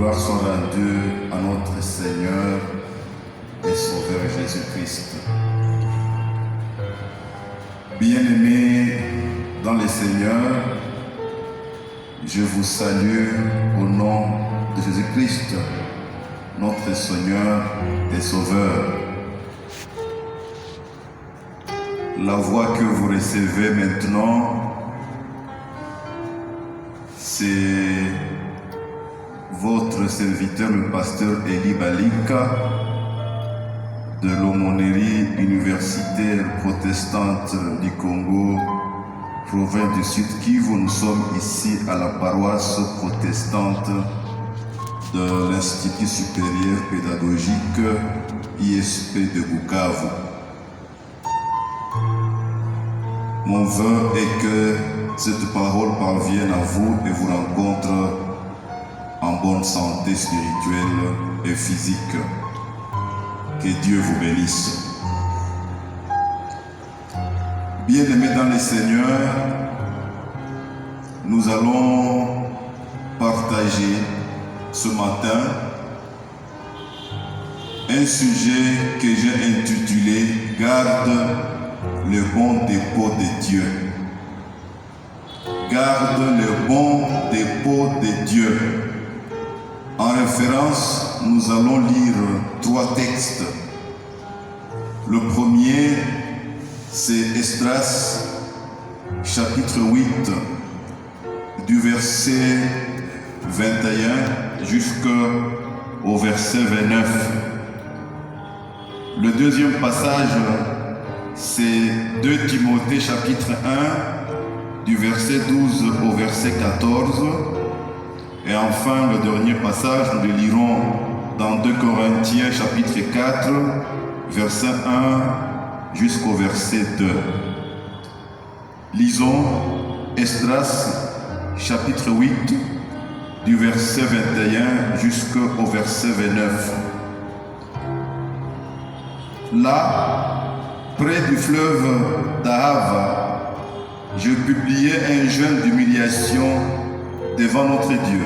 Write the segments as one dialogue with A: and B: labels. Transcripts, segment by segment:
A: gloire soit rendue à notre Seigneur et Sauveur Jésus-Christ. Bien-aimés dans le Seigneur, je vous salue au nom de Jésus-Christ, notre Seigneur et Sauveur. La voix que vous recevez maintenant, c'est votre serviteur, le pasteur Eli Balika, de l'aumônerie universitaire protestante du Congo, province du Sud Kivu. Nous sommes ici à la paroisse protestante de l'Institut supérieur pédagogique ISP de Bukavu. Mon vœu est que cette parole parvienne à vous et vous rencontre en bonne santé spirituelle et physique. Que Dieu vous bénisse. Bien-aimés dans le Seigneur, nous allons partager ce matin un sujet que j'ai intitulé « Garde le bon dépôt de Dieu ». Garde le bon dépôt de Dieu. En référence, nous allons lire 3 textes. Le premier, c'est Esdras, chapitre 8, du verset 21 jusqu'au verset 29. Le deuxième passage, c'est 2 Timothée, chapitre 1, du verset 12 au verset 14. Et enfin, le dernier passage, nous le lirons dans 2 Corinthiens, chapitre 4, verset 1 jusqu'au verset 2. Lisons Esdras, chapitre 8, du verset 21 jusqu'au verset 29. Là, près du fleuve d'Ahava, je publiais un jeûne d'humiliation devant notre Dieu,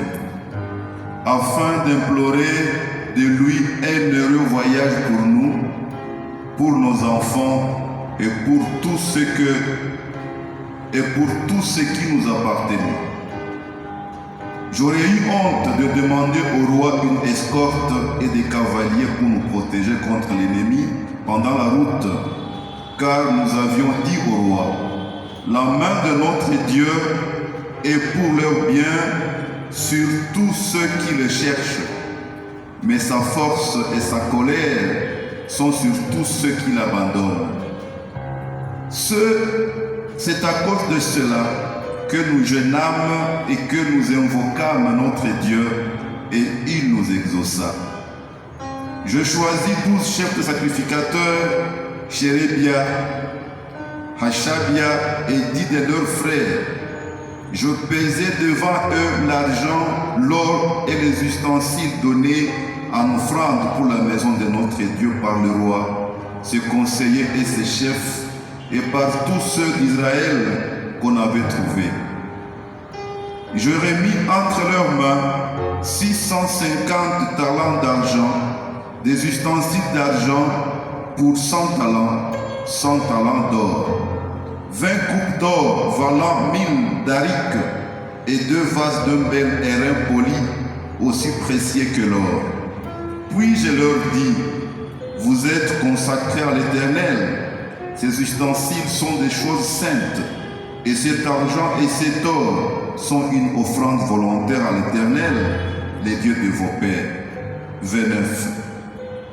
A: afin d'implorer de lui un heureux voyage pour nous, pour nos enfants et pour tout ce qui nous appartenait. J'aurais eu honte de demander au roi une escorte et des cavaliers pour nous protéger contre l'ennemi pendant la route, car nous avions dit au roi: la main de notre Dieu est pour leur bien sur tous ceux qui le cherchent, mais sa force et sa colère sont sur tous ceux qui l'abandonnent. C'est à cause de cela que nous jeûnâmes et que nous invoquâmes notre Dieu, et il nous exauça. Je choisis 12 chefs de sacrificateurs, Chérébia, Hachabia et 10 de leurs frères. Je pesais devant eux l'argent, l'or et les ustensiles donnés en offrande pour la maison de notre Dieu par le roi, ses conseillers et ses chefs, et par tous ceux d'Israël qu'on avait trouvés. Je remis entre leurs mains 650 talents d'argent, des ustensiles d'argent pour 100 talents, 100 talents d'or, 20 coupes d'or valant 1000 darics et 2 vases d'un bel airain poli, aussi précieux que l'or. Puis je leur dis: vous êtes consacrés à l'Éternel. Ces ustensiles sont des choses saintes, et cet argent et cet or sont une offrande volontaire à l'Éternel, les dieux de vos pères. 29.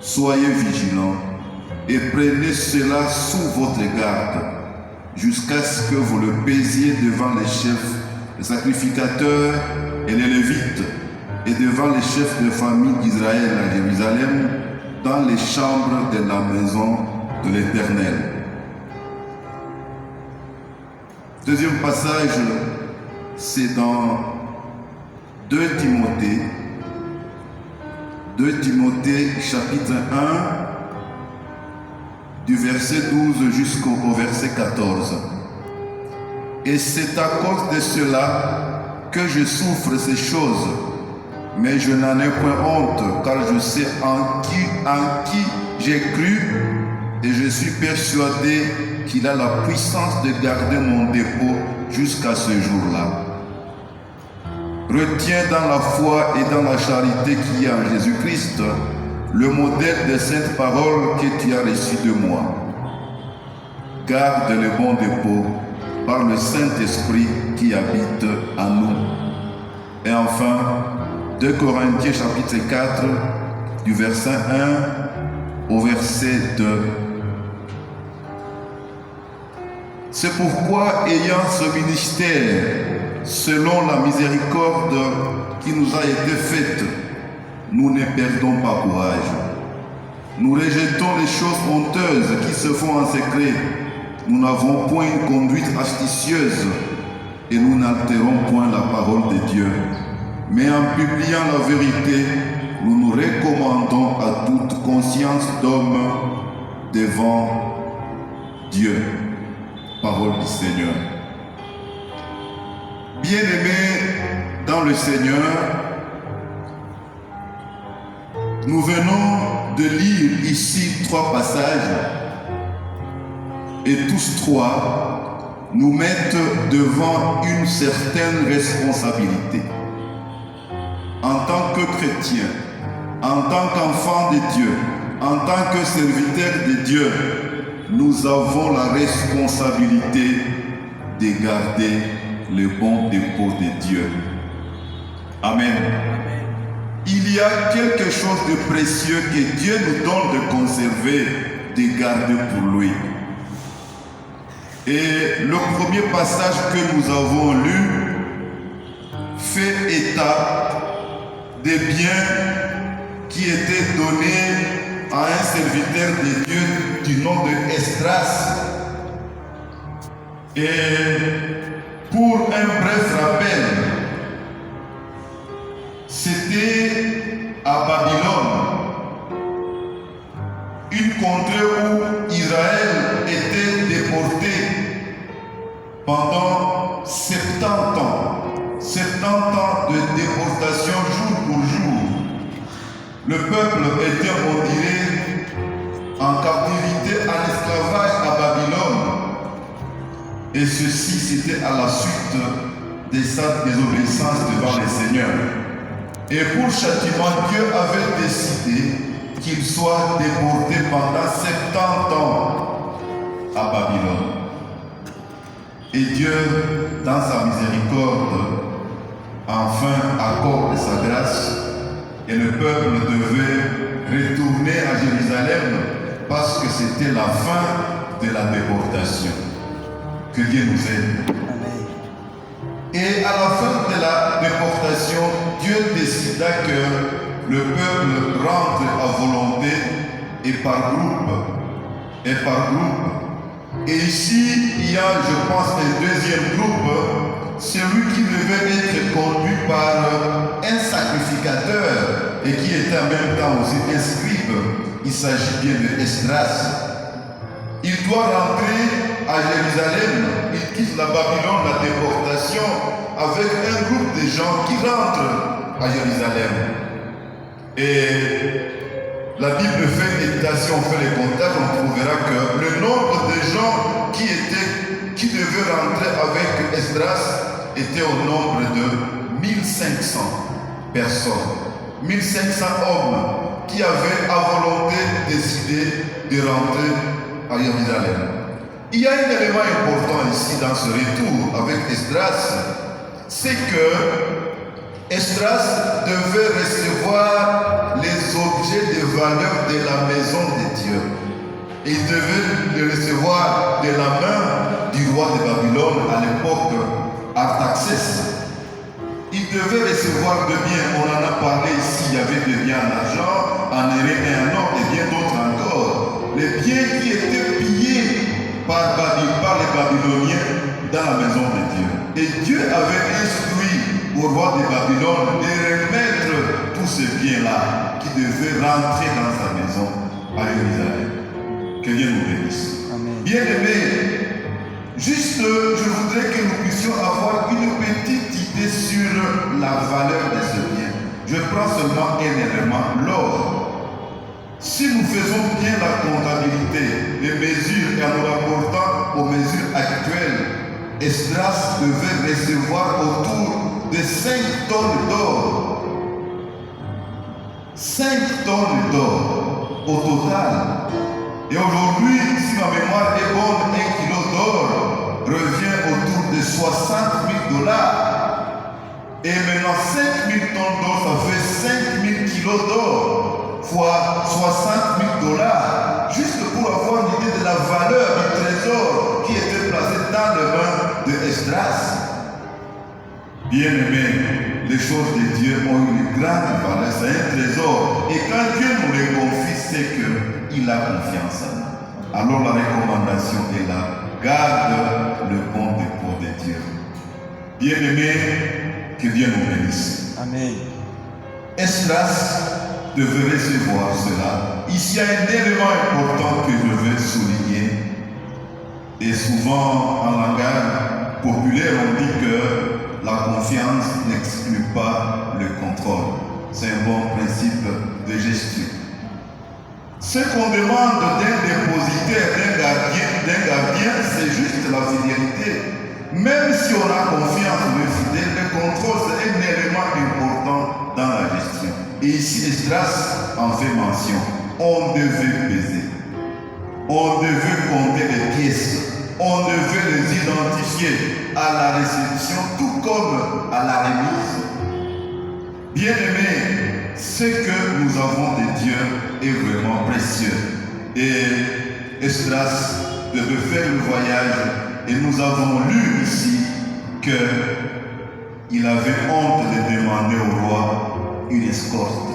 A: Soyez vigilants et prenez cela sous votre garde, jusqu'à ce que vous le pesiez devant les chefs, les sacrificateurs et les Lévites, et devant les chefs de famille d'Israël à Jérusalem, dans les chambres de la maison de l'Éternel. Deuxième passage, c'est dans 2 Timothée, chapitre 1, du verset 12 jusqu'au verset 14. Et c'est à cause de cela que je souffre ces choses. Mais je n'en ai point honte, car je sais en qui j'ai cru, et je suis persuadé qu'il a la puissance de garder mon dépôt jusqu'à ce jour-là. Retiens dans la foi et dans la charité qui est en Jésus-Christ le modèle des saintes paroles que tu as reçues de moi. Garde le bon dépôt par le Saint-Esprit qui habite en nous. Et enfin, 2 Corinthiens chapitre 4, du verset 1 au verset 2. C'est pourquoi, ayant ce ministère, selon la miséricorde qui nous a été faite, nous ne perdons pas courage. Nous rejetons les choses honteuses qui se font en secret. Nous n'avons point une conduite astucieuse et nous n'altérons point la parole de Dieu. Mais en publiant la vérité, nous nous recommandons à toute conscience d'homme devant Dieu. Parole du Seigneur. Bien-aimés dans le Seigneur, nous venons de lire ici 3 passages et tous 3 nous mettent devant une certaine responsabilité. En tant que chrétien, en tant qu'enfant de Dieu, en tant que serviteur de Dieu, nous avons la responsabilité de garder le bon dépôt de Dieu. Amen. Il y a quelque chose de précieux que Dieu nous donne de conserver, de garder pour lui. Et le premier passage que nous avons lu fait état des biens qui étaient donnés à un serviteur de Dieu du nom de Esdras. Et pour un bref rappel, c'était à Babylone, une contrée où Israël était déporté pendant 70 ans. 70 ans de déportation jour pour jour. Le peuple était, on dirait, en captivité, en esclavage à Babylone. Et ceci, c'était à la suite de sa désobéissance devant le Seigneur. Et pour châtiment, Dieu avait décidé qu'il soit déporté pendant 70 ans à Babylone. Et Dieu, dans sa miséricorde, enfin accorde sa grâce, et le peuple devait retourner à Jérusalem parce que c'était la fin de la déportation. Que Dieu nous aide. Et à la fin de la déportation, Dieu décida que le peuple rentre à volonté et par groupe. Et ici, il y a, je pense, un deuxième groupe, celui qui devait être conduit par un sacrificateur et qui était en même temps aussi un scribe. Il s'agit bien de Esdras. Il doit rentrer à Jérusalem. Il quitte la Babylone, la déportation, avec un groupe de gens qui rentrent à Jérusalem. Et la Bible fait état, si on fait les comptages, on trouvera que le nombre de gens qui devaient rentrer avec Esdras était au nombre de 1500 personnes. 1500 hommes qui avaient à volonté décidé de rentrer à Jérusalem. Il y a un élément important ici dans ce retour avec Esdras, c'est que Esdras devait recevoir les objets de valeur de la maison de Dieu. Il devait les recevoir de la main du roi de Babylone à l'époque, Artaxès. Il devait recevoir des biens, on en a parlé ici, il y avait des biens en argent, en airain et en or, et bien d'autres encore. Les biens qui étaient pillés par les Babyloniens dans la maison de Dieu. Et Dieu avait instruit au roi de Babylone de remettre tous ces biens-là qui devaient rentrer dans sa maison à Jérusalem. Que Dieu nous bénisse. Bien-aimés, juste, je voudrais que nous puissions avoir une petite idée sur la valeur de ce bien. Je prends seulement un élément, l'or. Si nous faisons bien la comptabilité des mesures et en nous rapportant aux mesures actuelles, Esdras devait recevoir autour de 5 tonnes d'or. 5 tonnes d'or au total. Et aujourd'hui, si ma mémoire est bonne, 1 kilo d'or revient autour de 60 000 $. Et maintenant, 5 000 tonnes d'or, ça fait 5 000 kilos d'or, fois 60 000 $, juste pour avoir l'idée de la valeur du trésor qui était placé dans les mains de Esdras. Bien-aimés, les choses de Dieu ont une grande valeur, c'est un trésor. Et quand Dieu nous les confie, c'est qu'il a confiance en nous. Alors la recommandation est là, garde le bon dépôt de Dieu. Bien-aimés, que Dieu nous bénisse.
B: Amen.
A: Esdras devait recevoir cela. Ici, il y a un élément important que je veux souligner. Et souvent, en langage populaire, on dit que la confiance n'exclut pas le contrôle. C'est un bon principe de gestion. Ce qu'on demande d'un dépositaire, d'un gardien, c'est juste la fidélité. Même si on a confiance en le fidèle, le contrôle c'est un élément important dans la gestion. Et ici, Esdras en fait mention. On devait peser. On devait compter les pièces. On devait les identifier à la réception, tout comme à la remise. Bien-aimés, ce que nous avons de Dieu est vraiment précieux. Et Esdras devait faire le voyage. Et nous avons lu ici qu'il avait honte de demander au roi une escorte.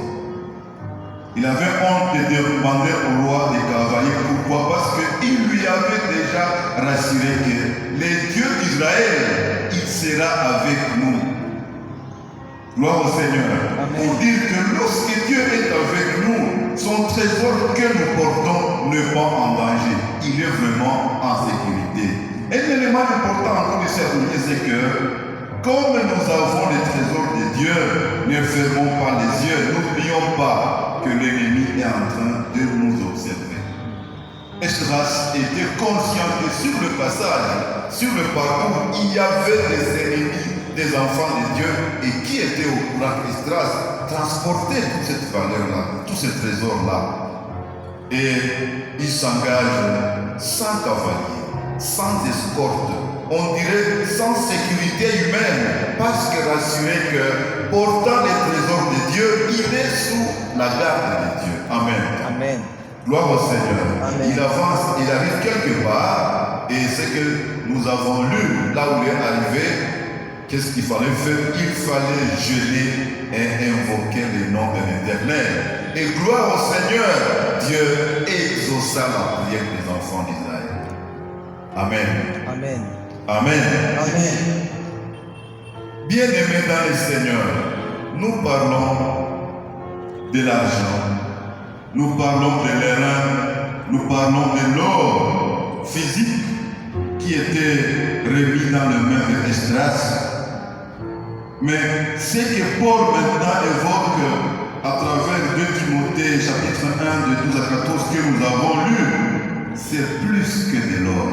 A: Il avait honte de demander au roi des cavaliers. Pourquoi? Parce qu'il lui avait déjà rassuré que le Dieu d'Israël, il sera avec nous. Gloire au Seigneur.
B: Amen.
A: Pour dire que lorsque Dieu est avec nous, son trésor que nous portons n'est pas en danger. Il est vraiment en sécurité. Un élément important encore de cette unité, c'est que comme nous avons les trésors de Dieu, ne fermons pas les yeux, n'oublions pas que l'ennemi est en train de nous observer. Esdras était conscient que sur le passage, sur le parcours, il y avait des ennemis, des enfants de Dieu, et qui étaient au courant qu'Esdras transportait toute cette valeur-là, tous ces trésors-là. Et il s'engage sans cavalier, sans escorte, on dirait sans sécurité humaine, parce que rassuré que portant les trésors de Dieu, il est sous la garde de Dieu. Amen.
B: Amen.
A: Gloire au Seigneur.
B: Amen.
A: Il avance, il arrive quelque part, et ce que nous avons lu, là où il est arrivé, qu'est-ce qu'il fallait faire? Il fallait jeûner et invoquer le nom de l'Éternel. Et gloire au Seigneur, Dieu exauça la prière des enfants d'Israël. Amen.
B: Amen.
A: Amen.
B: Amen.
A: Bien-aimés dans le Seigneur, nous parlons de l'argent, nous parlons de l'airain, nous parlons de l'or physique qui était remis dans les mains de Esdras. Mais ce que Paul maintenant évoque à travers 2 Timothée chapitre 1 de 12 à 14 que nous avons lu, c'est plus que de l'or.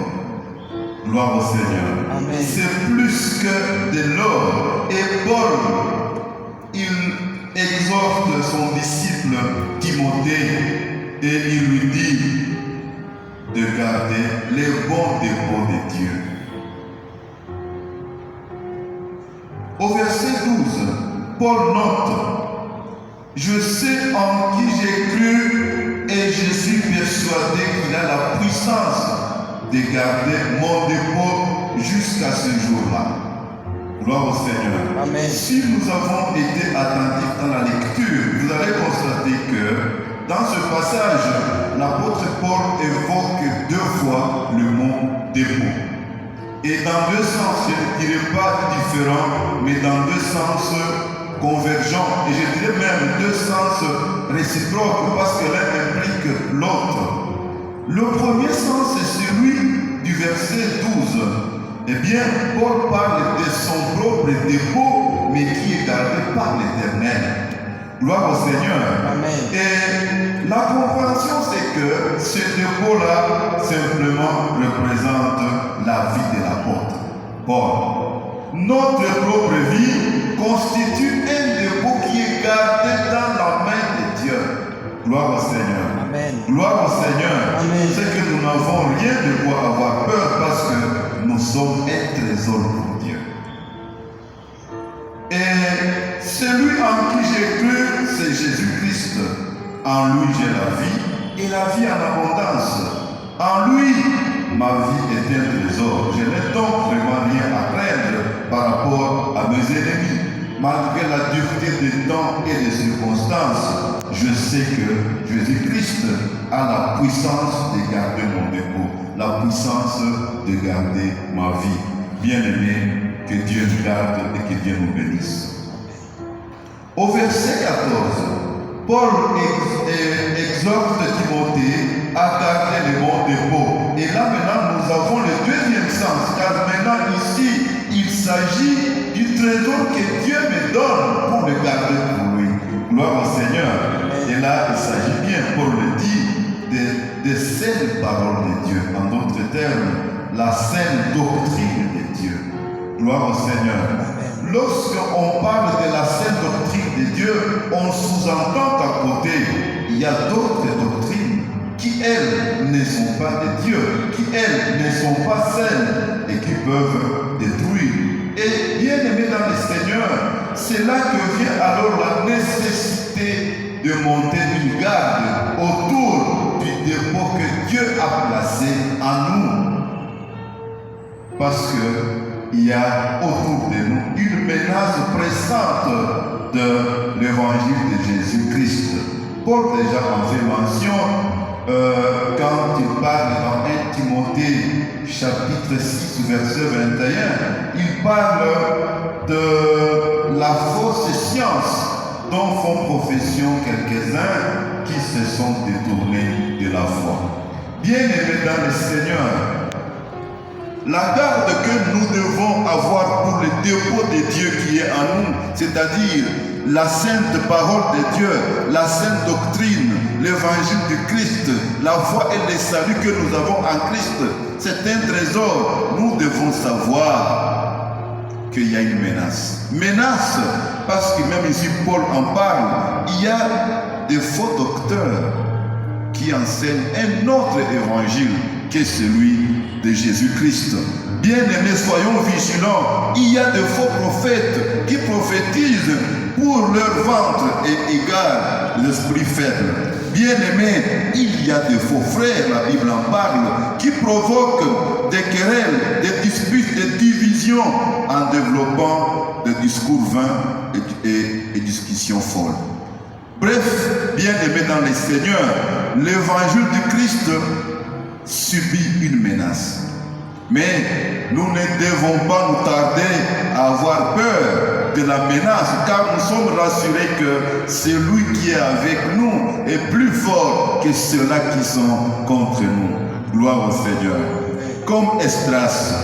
A: Gloire au Seigneur.
B: Amen.
A: C'est plus que de l'or. Et Paul, il exhorte son disciple Timothée et il lui dit de garder les bons dépôts de Dieu. Au verset 12, Paul note: je sais en qui j'ai cru et je suis persuadé qu'il a la puissance de garder mon dépôt jusqu'à ce jour-là. Gloire au Seigneur.
B: Amen.
A: Si nous avons été attentifs dans la lecture, vous allez constater que dans ce passage, l'apôtre Paul évoque 2 fois le mot dépôt. Et dans 2 sens, je ne dirais pas différents, mais dans 2 sens convergents, et je dirais même 2 sens réciproques, parce que l'un implique l'autre. Le premier sens, c'est celui du verset 12. Eh bien, Paul parle de son propre dépôt, mais qui est gardé par l'Éternel. Gloire au Seigneur.
B: Amen.
A: Et la compréhension, c'est que ce dépôt-là simplement représente la vie de l'apôtre Paul. Notre propre vie constitue un dépôt qui est gardé dans la main de Dieu. Gloire au Seigneur.
B: Amen.
A: Gloire au Seigneur.
B: Amen.
A: C'est que nous n'avons rien de quoi avoir peur parce que nous sommes un trésor pour Dieu. Et celui en qui j'ai cru, c'est Jésus-Christ. En lui, j'ai la vie et la vie en abondance. En lui, ma vie est un trésor. Je n'ai donc vraiment rien à craindre par rapport à mes ennemis. Malgré la dureté des temps et des circonstances, je sais que Jésus-Christ a la puissance de garder mon dépôt, la puissance de garder ma vie. Bien-aimé, que Dieu nous garde et que Dieu nous bénisse. Au verset 14, Paul exhorte Timothée à garder le bon dépôt. Et là maintenant, nous avons le deuxième sens, car maintenant ici, il s'agit du trésor que Dieu me donne pour le garder pour lui. Gloire au Seigneur. Et là, il s'agit bien, Paul le dit, de saines paroles de Dieu. En d'autres termes, la saine doctrine de Dieu. Gloire au Seigneur. Lorsqu'on parle de la saine doctrine de Dieu, on sous-entend à côté, il y a d'autres doctrines qui, elles, ne sont pas de Dieu, qui, elles, ne sont pas saines et qui peuvent détruire. Et bien aimé dans le Seigneur, c'est là que vient alors la nécessité de monter une garde autour du dépôt que Dieu a placé en nous. Parce que il y a autour de nous une menace pressante de l'évangile de Jésus-Christ. Paul déjà en fait mention quand il parle dans 1 Timothée chapitre 6 verset 21, il parle de la fausse science dont font profession quelques-uns qui se sont détournés de la foi. Bien-aimés dans le Seigneur, la garde que nous devons avoir pour le dépôt de Dieu qui est en nous, c'est-à-dire la sainte parole de Dieu, la sainte doctrine, l'évangile du Christ, la foi et le salut que nous avons en Christ, c'est un trésor. Nous devons savoir qu'il y a une menace. Menace, parce que même ici Paul en parle, il y a des faux docteurs qui enseignent un autre évangile que celui de Jésus-Christ. Bien-aimés, soyons vigilants. Il y a de faux prophètes qui prophétisent pour leur ventre et égarent l'esprit faible. Bien-aimés, il y a de faux frères, la Bible en parle, qui provoquent des querelles, des disputes, des divisions en développant des discours vains et discussions folles. Bref, bien-aimés dans le Seigneur, l'évangile du Christ subit une menace. Mais nous ne devons pas nous tarder à avoir peur de la menace, car nous sommes rassurés que celui qui est avec nous est plus fort que ceux-là qui sont contre nous. Gloire au Seigneur. Comme Esdras,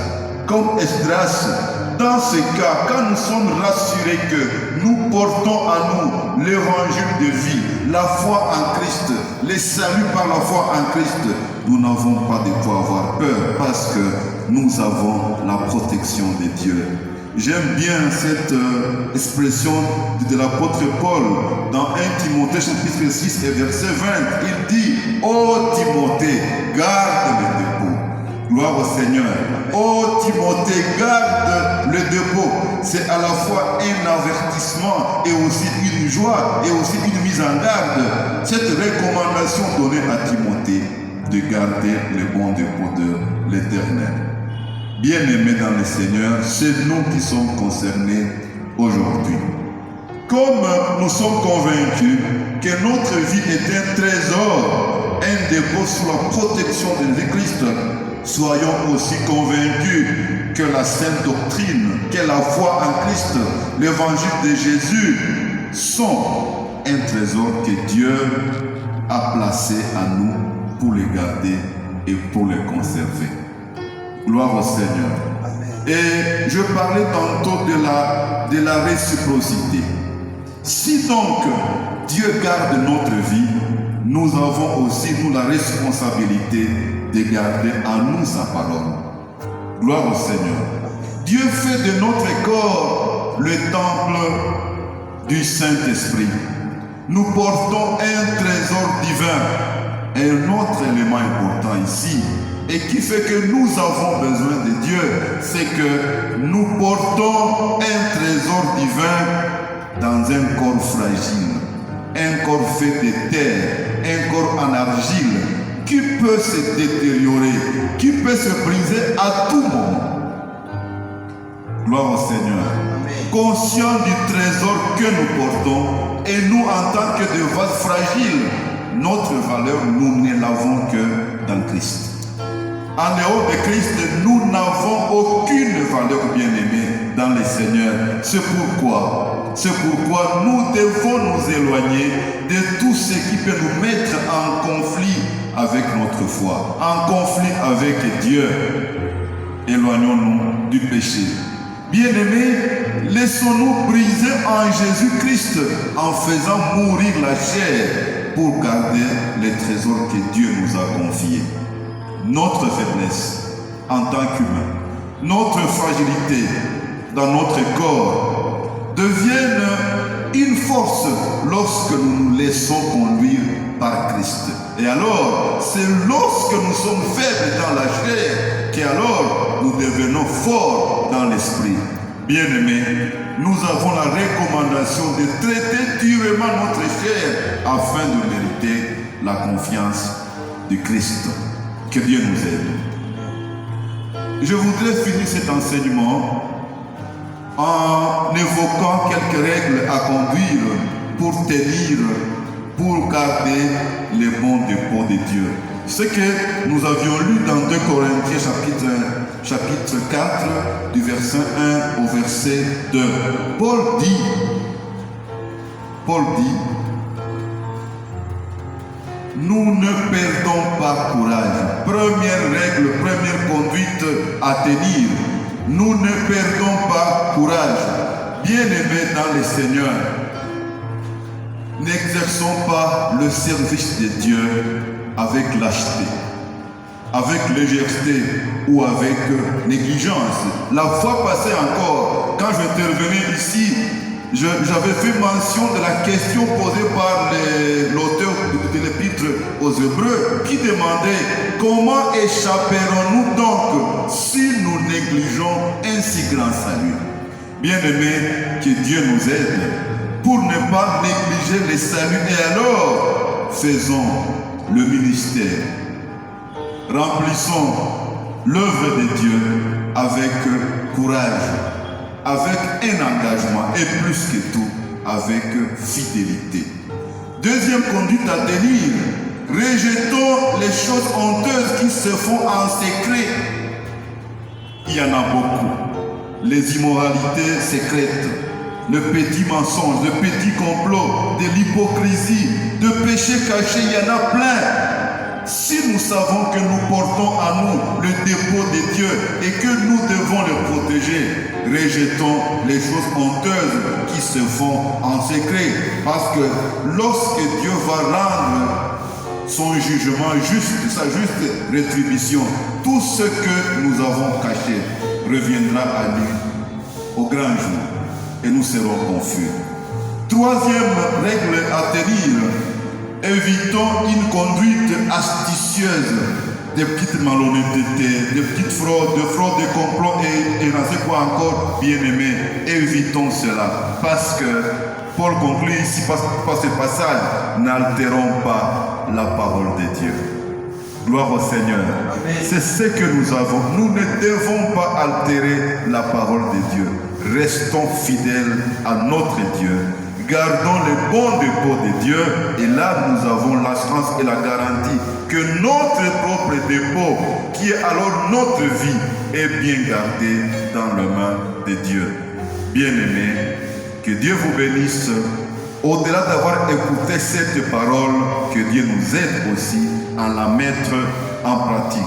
A: dans ce cas, quand nous sommes rassurés que nous portons en nous l'évangile de vie, la foi en Christ, le salut par la foi en Christ, nous n'avons pas de quoi avoir peur parce que nous avons la protection de Dieu. J'aime bien cette expression de l'apôtre Paul dans 1 Timothée chapitre 6 et verset 20. Il dit: ô Timothée, garde le dépôt. Gloire au Seigneur. Ô Timothée, garde le dépôt. C'est à la fois un avertissement et aussi une joie et aussi une mise en garde. Cette recommandation donnée à Timothée de garder le bon dépôt de l'Éternel. Bien-aimés dans le Seigneur, c'est nous qui sommes concernés aujourd'hui. Comme nous sommes convaincus que notre vie est un trésor, un dépôt sous la protection de Jésus-Christ, soyons aussi convaincus que la sainte doctrine, que la foi en Christ, l'évangile de Jésus sont un trésor que Dieu a placé à nous pour les garder et pour les conserver. Gloire au Seigneur.
B: Amen.
A: Et je parlais tantôt de la réciprocité. Si donc Dieu garde notre vie, nous avons aussi, nous, la responsabilité de garder en nous sa parole. Gloire au Seigneur. Dieu fait de notre corps le temple du Saint-Esprit. Nous portons un trésor divin. Un autre élément important ici, et qui fait que nous avons besoin de Dieu, c'est que nous portons un trésor divin dans un corps fragile, un corps fait de terre, un corps en argile, qui peut se détériorer, qui peut se briser à tout moment. Gloire au Seigneur. Conscient du trésor que nous portons, et nous en tant que de vases fragiles, notre valeur, nous ne l'avons que dans Christ. En dehors de Christ, nous n'avons aucune valeur, bien-aimée, dans le Seigneur. C'est pourquoi nous devons nous éloigner de tout ce qui peut nous mettre en conflit avec notre foi, en conflit avec Dieu. Éloignons-nous du péché. Bien-aimés, laissons-nous briser en Jésus-Christ en faisant mourir la chair pour garder les trésors que Dieu nous a confiés. Notre faiblesse en tant qu'humain, notre fragilité dans notre corps deviennent une force lorsque nous nous laissons conduire par Christ. Et alors, c'est lorsque nous sommes faibles dans la chair qu'alors nous devenons forts dans l'esprit. Bien-aimés, nous avons la recommandation de traiter durement notre chair afin de mériter la confiance de Christ. Que Dieu nous aide. Je voudrais finir cet enseignement en évoquant quelques règles à conduire pour tenir, pour garder les bons dépôts de Dieu. Ce que nous avions lu dans 2 Corinthiens chapitre 4, du verset 1 au verset 2. Paul dit, nous ne perdons pas courage. Première règle, première conduite à tenir. Nous ne perdons pas courage. Bien-aimés dans le Seigneur, n'exerçons pas le service de Dieu avec lâcheté, avec légèreté ou avec négligence. La fois passée encore, quand j'intervenais ici, j'avais fait mention de la question posée par l'auteur de l'épître aux Hébreux qui demandait comment échapperons-nous donc si nous négligeons un si grand salut. Bien-aimés, que Dieu nous aide pour ne pas négliger les saluts et alors faisons le ministère. Remplissons l'œuvre de Dieu avec courage, avec un engagement et plus que tout, avec fidélité. Deuxième conduite à tenir, rejetons les choses honteuses qui se font en secret. Il y en a beaucoup. Les immoralités secrètes, le petit mensonge, le petit complot, de l'hypocrisie, de péchés cachés, il y en a plein. Si nous savons que nous portons à nous le dépôt de Dieu et que nous devons le protéger, rejetons les choses honteuses qui se font en secret. Parce que lorsque Dieu va rendre son jugement juste, sa juste rétribution, tout ce que nous avons caché reviendra à lui au grand jour et nous serons confus. Troisième règle à tenir, évitons une conduite astucieuse, des petites malhonnêtetés, des petites fraudes, des complots et n'en sais quoi encore, bien-aimés. Évitons cela parce que Paul conclut ici par ce passage, n'altérons pas la parole de Dieu. Gloire au Seigneur. C'est ce que nous avons. Nous ne devons pas altérer la parole de Dieu. Restons fidèles à notre Dieu. Gardons les bons dépôts de Dieu et là nous avons l'assurance et la garantie que notre propre dépôt, qui est alors notre vie, est bien gardé dans les mains de Dieu. Bien-aimés, que Dieu vous bénisse. Au-delà d'avoir écouté cette parole, que Dieu nous aide aussi à la mettre en pratique.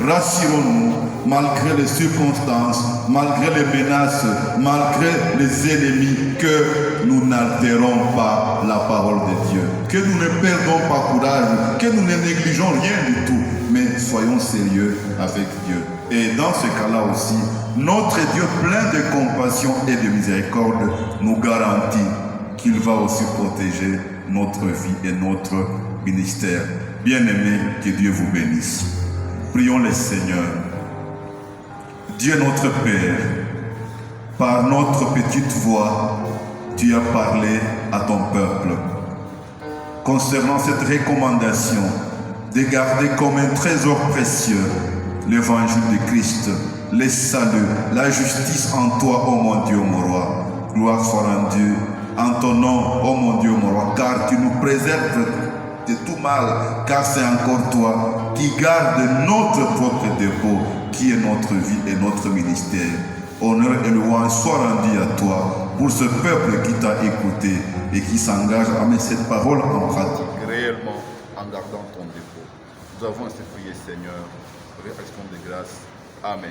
A: Rassurons-nous, malgré les circonstances, malgré les menaces, malgré les ennemis, que nous n'altérons pas la parole de Dieu. Que nous ne perdons pas courage, que nous ne négligeons rien du tout, mais soyons sérieux avec Dieu. Et dans ce cas-là aussi, notre Dieu plein de compassion et de miséricorde nous garantit qu'il va aussi protéger notre vie et notre ministère. Bien-aimés, que Dieu vous bénisse. Prions le Seigneur. Dieu notre Père, par notre petite voix, tu as parlé à ton peuple concernant cette recommandation de garder comme un trésor précieux l'évangile de Christ, le salut, la justice en toi, ô mon Dieu, mon roi. Gloire soit rendue en ton nom, ô mon Dieu, mon roi, car tu nous préserves de tout mal, car c'est encore toi qui garde notre propre dépôt, qui est notre vie et notre ministère. Honneur et louange soient rendus à toi pour ce peuple qui t'a écouté et qui s'engage à mettre cette parole en pratique réellement en gardant ton dépôt. Nous avons ainsi prié, Seigneur. Réaction de grâce. Amen.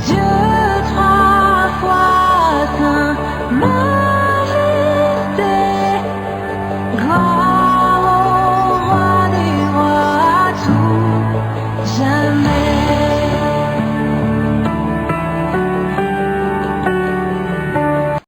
B: Dieu trois fois saint.